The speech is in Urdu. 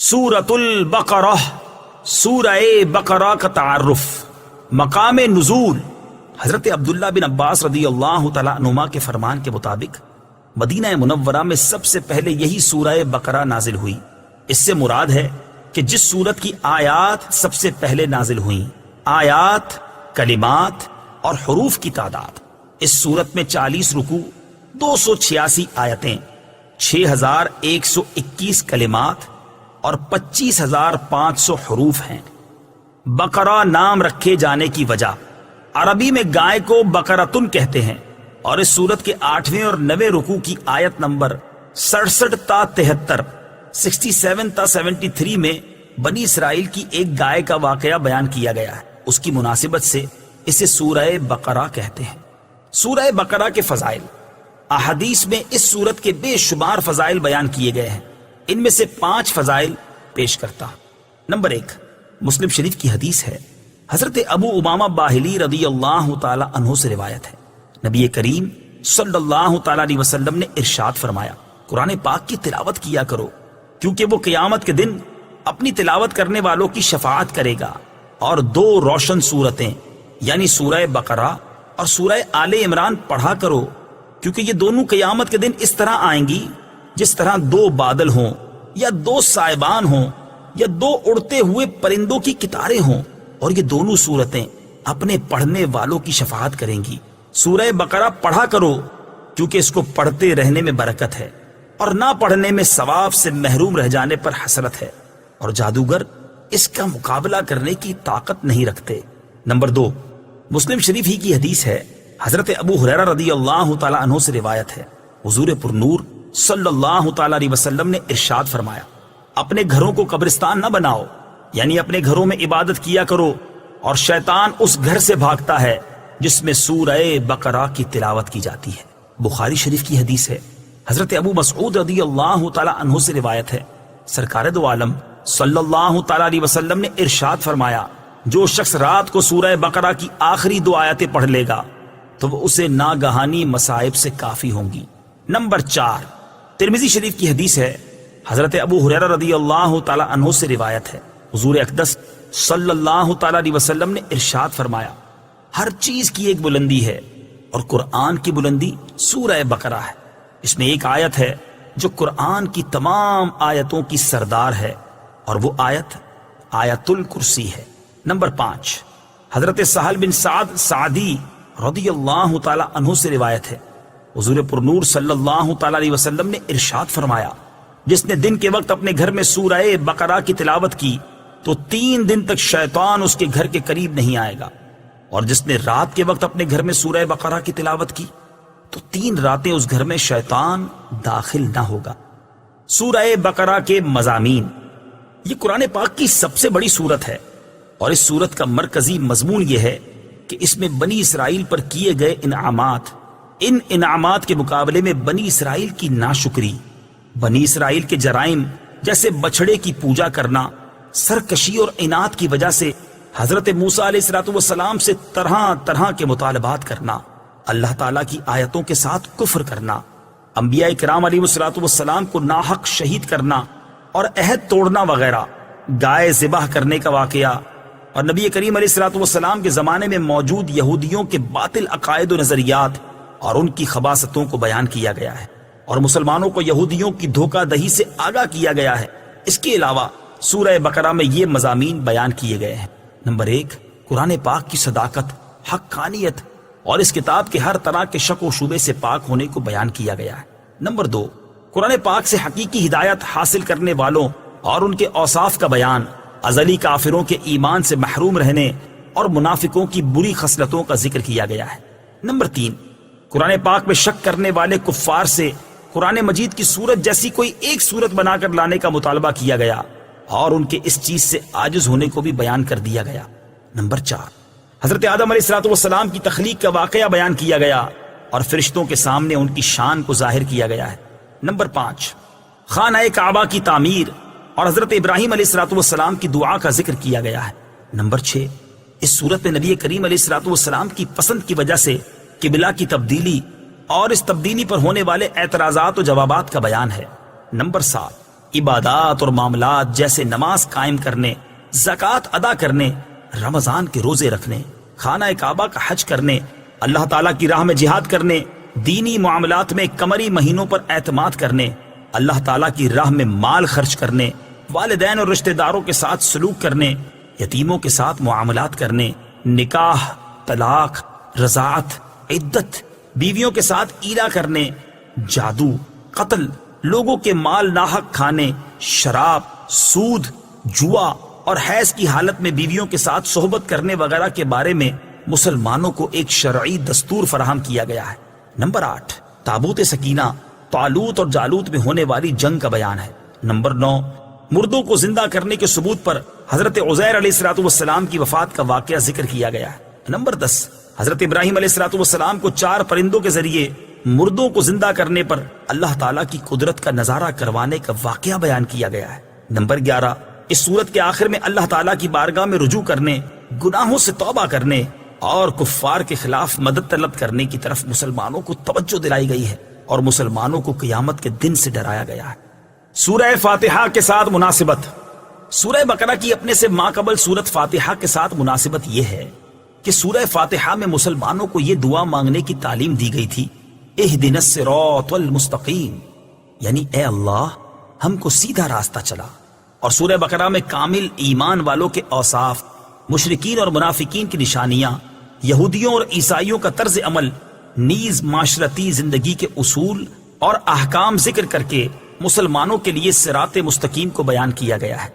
سورۃ البقرہ، سورہ بقرہ کا تعارف۔ مقام نزول، حضرت عبداللہ بن عباس رضی اللہ تعالیٰ عنہما کے فرمان کے مطابق مدینہ منورہ میں سب سے پہلے یہی سورہ بقرہ نازل ہوئی۔ اس سے مراد ہے کہ جس سورت کی آیات سب سے پہلے نازل ہوئیں، آیات، کلمات اور حروف کی تعداد۔ اس سورت میں 40 رکوع، 286 آیتیں، 6121 کلمات اور 25500 حروف ہیں۔ بقرہ نام رکھے جانے کی وجہ، عربی میں گائے کو بقرۃن کہتے ہیں، اور اس سورت کے 8ویں اور 9ویں رکوع کی آیت نمبر 67 تا 73، 67 تا 73 میں بنی اسرائیل کی ایک گائے کا واقعہ بیان کیا گیا ہے۔ اس کی مناسبت سے اسے سورہ بقرہ کہتے ہیں۔ سورہ بقرہ کے فضائل، احادیث میں اس سورت کے بے شمار فضائل بیان کیے گئے ہیں۔ ان میں سے 5 فضائل پیش کرتا ہوں۔ نمبر 1، مسلم شریف کی حدیث ہے، حضرت ابو امامہ باہلی رضی اللہ تعالی عنہ سے روایت ہے، نبی کریم صلی اللہ تعالی علیہ وسلم نے ارشاد فرمایا، قرآن پاک کی تلاوت کیا کرو، کیونکہ وہ قیامت کے دن اپنی تلاوت کرنے والوں کی شفاعت کرے گا۔ اور 2 روشن سورتیں یعنی سورہ بقرہ اور سورہ آل عمران پڑھا کرو، کیونکہ یہ دونوں قیامت کے دن اس طرح آئیں گی جس طرح 2 بادل ہوں، یا 2 سائبان ہوں، یا 2 اڑتے ہوئے پرندوں کی قطاریں ہوں، اور یہ دونوں صورتیں اپنے پڑھنے والوں کی شفاعت کریں گی۔ سورہ بقرہ پڑھا کرو، کیونکہ اس کو پڑھتے رہنے میں برکت ہے، اور نہ پڑھنے میں ثواب سے محروم رہ جانے پر حسرت ہے، اور جادوگر اس کا مقابلہ کرنے کی طاقت نہیں رکھتے۔ نمبر 2، مسلم شریف ہی کی حدیث ہے، حضرت ابو ہریرہ رضی اللہ تعالی عنہ سے روایت ہے، حضور پر نور صلی اللہ تعالی علیہ وسلم نے ارشاد فرمایا، اپنے گھروں کو قبرستان نہ بناؤ، یعنی اپنے گھروں میں عبادت کیا کرو، اور شیطان اس گھر سے بھاگتا ہے جس میں سورہ بقرہ کی تلاوت کی جاتی ہے۔ بخاری شریف کی حدیث ہے، حضرت ابو مسعود رضی اللہ تعالی عنہ سے روایت ہے، سرکار دو عالم صلی اللہ تعالی علیہ وسلم نے ارشاد فرمایا، جو شخص رات کو سورہ بقرہ کی آخری 2 آیتیں پڑھ لے گا تو وہ اسے ناگہانی مصائب سے کافی ہوں گی۔ نمبر 4، ترمذی شریف کی حدیث ہے، حضرت ابو ہریرہ رضی اللہ تعالی عنہ سے روایت ہے، حضور اقدس صلی اللہ تعالی علیہ وسلم نے ارشاد فرمایا، ہر چیز کی ایک بلندی ہے، اور قرآن کی بلندی سورہ بقرہ ہے۔ اس میں ایک آیت ہے جو قرآن کی تمام آیتوں کی سردار ہے، اور وہ آیت آیت الکرسی ہے۔ نمبر 5، حضرت سہل بن سعد سعدی رضی اللہ تعالی عنہ سے روایت ہے، حضور پر نور صلی اللہ تعالی علیہ وسلم نے ارشاد فرمایا، جس نے دن کے وقت اپنے گھر میں سورہ بقرہ کی تلاوت کی تو 3 دن تک شیطان اس کے گھر کے قریب نہیں آئے گا، اور جس نے رات کے وقت اپنے گھر میں سورہ بقرہ کی تلاوت کی تو 3 راتیں اس گھر میں شیطان داخل نہ ہوگا۔ سورہ بقرہ کے مضامین، یہ قرآن پاک کی سب سے بڑی سورت ہے، اور اس سورت کا مرکزی مضمون یہ ہے کہ اس میں بنی اسرائیل پر کیے گئے انعامات، ان انعامات کے مقابلے میں بنی اسرائیل کی ناشکری، بنی اسرائیل کے جرائم جیسے بچھڑے کی پوجا کرنا، سرکشی اور عناد کی وجہ سے حضرت موسیٰ علیہ السلام سے طرح طرح کے مطالبات کرنا، اللہ تعالیٰ کی آیتوں کے ساتھ کفر کرنا، انبیاء کرام علیہ السلام کو ناحق شہید کرنا اور عہد توڑنا وغیرہ، گائے ذبح کرنے کا واقعہ، اور نبی کریم علیہ السلام کے زمانے میں موجود یہودیوں کے باطل عقائد و نظریات اور ان کی خباثتوں کو بیان کیا گیا ہے، اور مسلمانوں کو یہودیوں کی دھوکہ دہی سے آگاہ کیا گیا ہے۔ اس کے علاوہ سورہ بقرہ میں یہ مضامین بیان کیے گئے ہیں۔ نمبر 1، قرآن پاک کی صداقت، حقانیت اور اس کتاب کے ہر طرح کے شک و شبے سے پاک ہونے کو بیان کیا گیا ہے۔ نمبر 2، قرآن پاک سے حقیقی ہدایت حاصل کرنے والوں اور ان کے اوصاف کا بیان، ازلی کافروں کے ایمان سے محروم رہنے اور منافقوں کی بری خصلتوں کا ذکر کیا گیا ہے۔ نمبر 3، قرآن پاک میں شک کرنے والے کفار سے قرآن مجید کی سورت جیسی کوئی ایک سورت بنا کر لانے کا مطالبہ کیا گیا، اور ان کے اس چیز سے عاجز ہونے کو بھی بیان کر دیا گیا۔ نمبر 4، حضرت آدم علیہ السلام کی تخلیق کا واقعہ بیان کیا گیا، اور فرشتوں کے سامنے ان کی شان کو ظاہر کیا گیا ہے۔ نمبر 5، خانہ کعبہ کی تعمیر اور حضرت ابراہیم علیہ السلام کی دعا کا ذکر کیا گیا ہے۔ نمبر 6، اس صورت میں نبی کریم علیہ السلام کی پسند کی وجہ سے قبلہ کی تبدیلی اور اس تبدیلی پر ہونے والے اعتراضات و جوابات کا بیان ہے۔ نمبر 7، عبادات اور معاملات جیسے نماز قائم کرنے، زکوٰۃ ادا کرنے، رمضان کے روزے رکھنے، خانہ کعبہ کا حج کرنے، اللہ تعالیٰ کی راہ میں جہاد کرنے، دینی معاملات میں قمری مہینوں پر اعتماد کرنے، اللہ تعالیٰ کی راہ میں مال خرچ کرنے، والدین اور رشتہ داروں کے ساتھ سلوک کرنے، یتیموں کے ساتھ معاملات کرنے، نکاح، طلاق، رضاعت، عدت، بیویوں کے ساتھ ایلا کرنے، جادو، قتل، لوگوں کے مال ناحق کھانے، شراب، سود، جوا اور حیض کی حالت میں بیویوں کے ساتھ صحبت کرنے وغیرہ کے بارے میں مسلمانوں کو ایک شرعی دستور فراہم کیا گیا ہے۔ نمبر 8، تابوت سکینہ طالوت اور جالوت میں ہونے والی جنگ کا بیان ہے۔ نمبر 9، مردوں کو زندہ کرنے کے ثبوت پر حضرت عزیر علیہ السلام کی وفات کا واقعہ ذکر کیا گیا ہے۔ نمبر 10، حضرت ابراہیم علیہ السلام کو 4 پرندوں کے ذریعے مردوں کو زندہ کرنے پر اللہ تعالیٰ کی قدرت کا نظارہ کروانے کا واقعہ بیان کیا گیا ہے۔ نمبر 11، اس سورت کے آخر میں اللہ تعالیٰ کی بارگاہ میں رجوع کرنے، گناہوں سے توبہ کرنے اور کفار کے خلاف مدد طلب کرنے کی طرف مسلمانوں کو توجہ دلائی گئی ہے اور مسلمانوں کو قیامت کے دن سے ڈرایا گیا ہے۔ سورہ فاتحہ کے ساتھ مناسبت۔ سورہ بقرہ کی اپنے سے ماقبل سورت فاتحہ کے ساتھ مناسبت یہ ہے کہ سورہ فاتحہ میں مسلمانوں کو یہ دعا مانگنے کی تعلیم دی گئی تھی، اہدنا الصراط المستقیم، یعنی اے اللہ ہم کو سیدھا راستہ چلا۔ اور سورہ بقرہ میں کامل ایمان والوں کے اوصاف، مشرکین اور منافقین کی نشانیاں، یہودیوں اور عیسائیوں کا طرز عمل، نیز معاشرتی زندگی کے اصول اور احکام ذکر کر کے مسلمانوں کے لیے صراط مستقیم کو بیان کیا گیا ہے۔